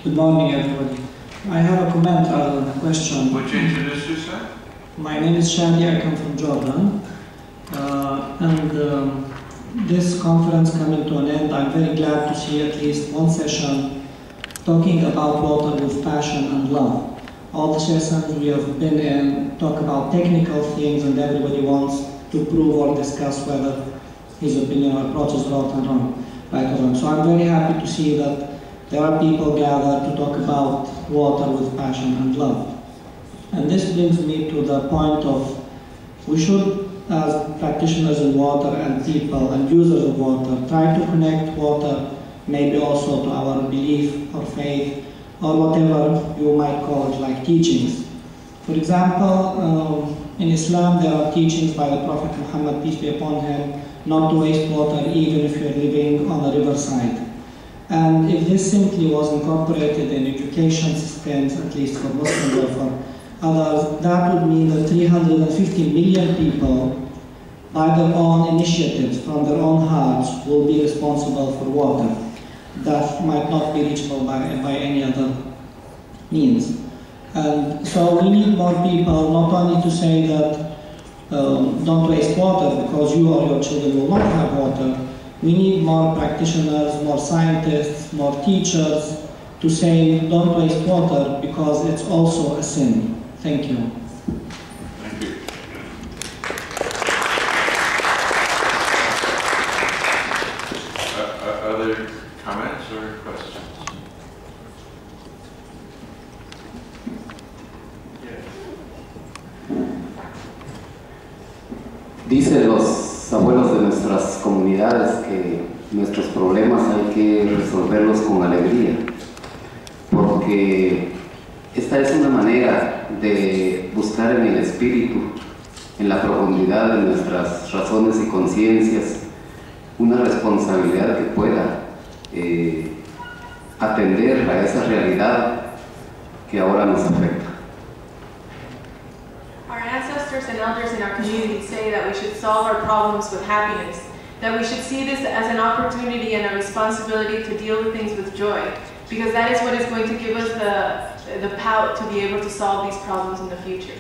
Good morning, everybody. I have a comment rather than a question. Would you introduce yourself? My name is Shadi, I come from Jordan. This conference coming to an end, I'm very glad to see at least one session talking about water with passion and love. All the sessions we have been in talk about technical things and everybody wants to prove or discuss whether his opinion or approach is right or wrong. So I'm very happy to see that there are people gathered to talk about water with passion and love. And this brings me to the point of we should, as practitioners in water and people and users of water, try to connect water maybe also to our belief or faith or whatever you might call it, like teachings. For example, in Islam there are teachings by the Prophet Muhammad, peace be upon him, not to waste water even if you're living on a riverside. And if this simply was incorporated in education systems, at least for Muslims or for others, that would mean that 350 million people, by their own initiatives, from their own hearts, will be responsible for water that might not be reachable by any other means. And so we need more people, not only to say that don't waste water because you or your children will not have water. We need more practitioners, more scientists, more teachers to say don't waste water because it's also a sin. Thank you. Thank you. Other comments or questions? Dicen los abuelos de nuestras comunidades que nuestros problemas hay que resolverlos con alegría, porque esta es una manera de buscar en el espíritu, en la profundidad de nuestras razones y conciencias, una responsabilidad que pueda atender a esa realidad que ahora nos afecta. Our ancestors and elders in our community say that we should solve our problems with happiness, that we should see this as an opportunity and a responsibility to deal with things with joy, because that is what is going to give us the power to be able to solve these problems in the future.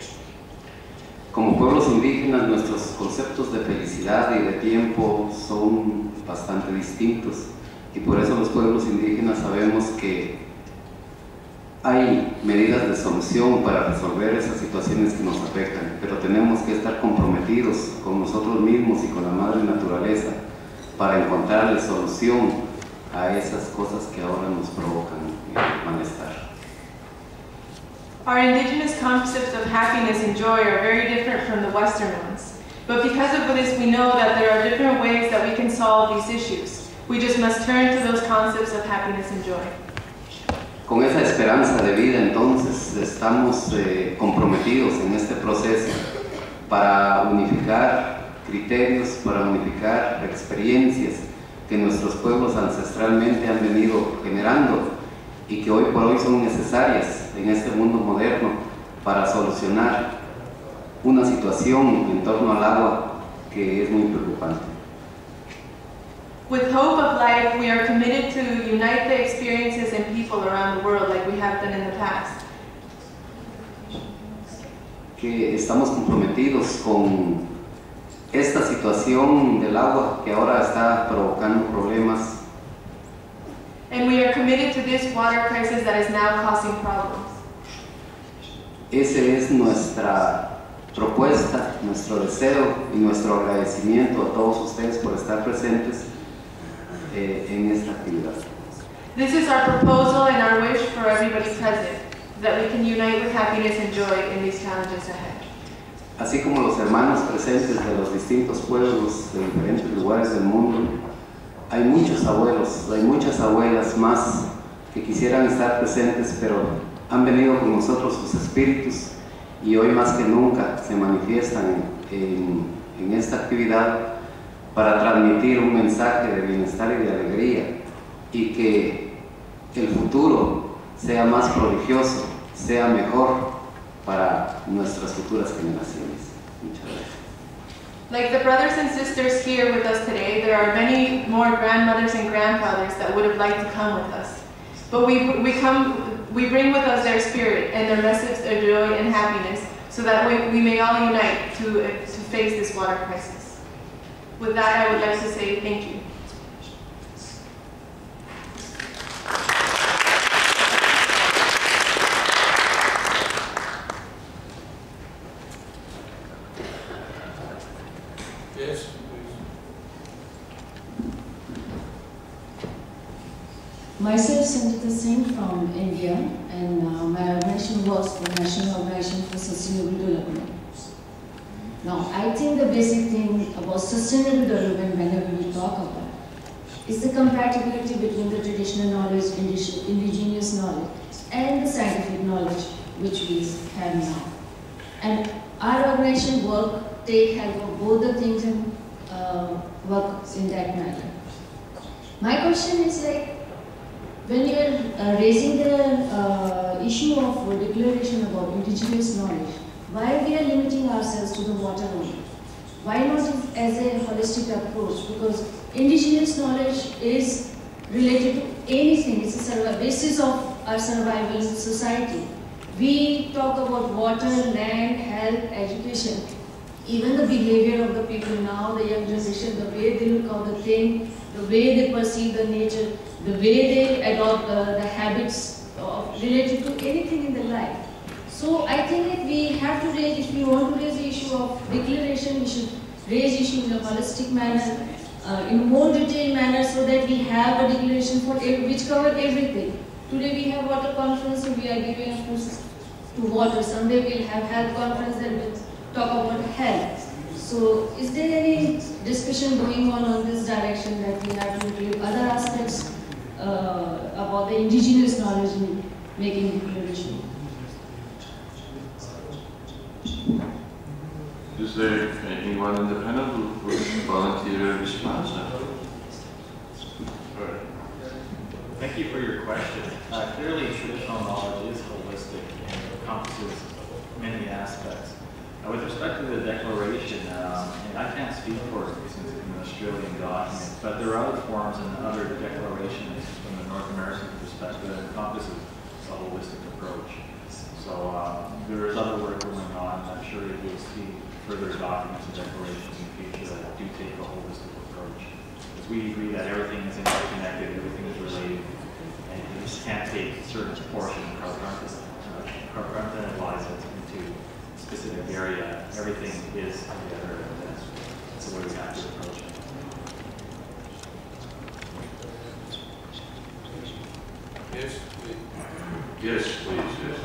Como pueblos indígenas, nuestros conceptos de felicidad y de tiempo son bastante distintos, y por eso los pueblos indígenas sabemos que hay medidas de solución para resolver esas situaciones que nos afectan, pero tenemos que estar comprometidos con nosotros mismos y con la madre naturaleza para encontrarle solución a esas cosas que ahora nos provocan malestar. Our indigenous concepts of happiness and joy are very different from the Western ones. But because of this, we know that there are different ways that we can solve these issues. We just must turn to those concepts of happiness and joy. Con esa esperanza de vida, entonces, estamos comprometidos en este proceso para unificar criterios, para unificar experiencias que nuestros pueblos ancestralmente han venido generando y que hoy por hoy son necesarias en este mundo moderno para solucionar una situación en torno al agua que es muy preocupante. With hope of life, we are committed to unite the experiences and people around the world like we have done in the past. Que estamos comprometidos con esta situación del agua que ahora está provocando problemas. And we are committed to this water crisis that is now causing problems. Ese es nuestra propuesta, nuestro deseo y nuestro agradecimiento a todos ustedes por estar presentes en esta actividad. This is our proposal and our wish for everybody present, that we can unite with happiness and joy in these challenges ahead. Así como los hermanos presentes de los distintos pueblos de diferentes lugares del mundo, hay muchos abuelos, hay muchas abuelas más que quisieran estar presentes, pero han venido con nosotros sus espíritus y hoy más que nunca se manifiestan en esta actividad para transmitir un mensaje de bienestar y de alegría y que el futuro sea más prodigioso, sea mejor para nuestras futuras generaciones. Muchas gracias. Like the brothers and sisters here with us today, there are many more grandmothers and grandfathers that would have liked to come with us. But we bring with us their spirit and their message, their joy and happiness, so that we may all unite to face this water crisis. With that, I would like to say thank you. Yes, please. Myself, Sanjita Singh from India, and my organization works for National Organization for Sustainable Development. Now, I think the basic thing about sustainable development, whenever we talk about, is the compatibility between the traditional knowledge, indigenous knowledge, and the scientific knowledge which we have now. And our organization take help of both the things and work in that manner. My question is like, when you are raising the issue of declaration about indigenous knowledge, why we are limiting ourselves to the water only? Why not as a holistic approach? Because indigenous knowledge is related to anything. It's a basis of our survival in society. We talk about water, land, health, education. Even the behavior of the people now, the young generation, the way they look at the thing, the way they perceive the nature, the way they adopt the habits related to anything in their life. So I think that we have to raise, if we want to raise the issue of declaration, we should raise issue in a holistic manner, in a more detailed manner, so that we have a declaration for which cover everything. Today we have water conference, so we are giving a push to water. Someday we'll have health conference that will talk about health. So is there any discussion going on this direction that we have to include other aspects about the indigenous knowledge in making declaration? Is there anyone in the panel who would volunteer a response? Thank you for your question. Clearly, traditional knowledge is holistic and encompasses many aspects. With respect to the declaration, and I can't speak for it since it's an Australian document, but there are other forms and other declarations from the North American perspective that encompasses a holistic approach. So there is other work going on, and I'm sure you will see further documents and declarations in the future that do take a holistic approach. Because we agree that everything is interconnected, everything is related, and you just can't take a certain portion and compartmentalize it into a specific area. Everything is together, and that's the way we have to approach it. Yes, please. Yes, please. Yes.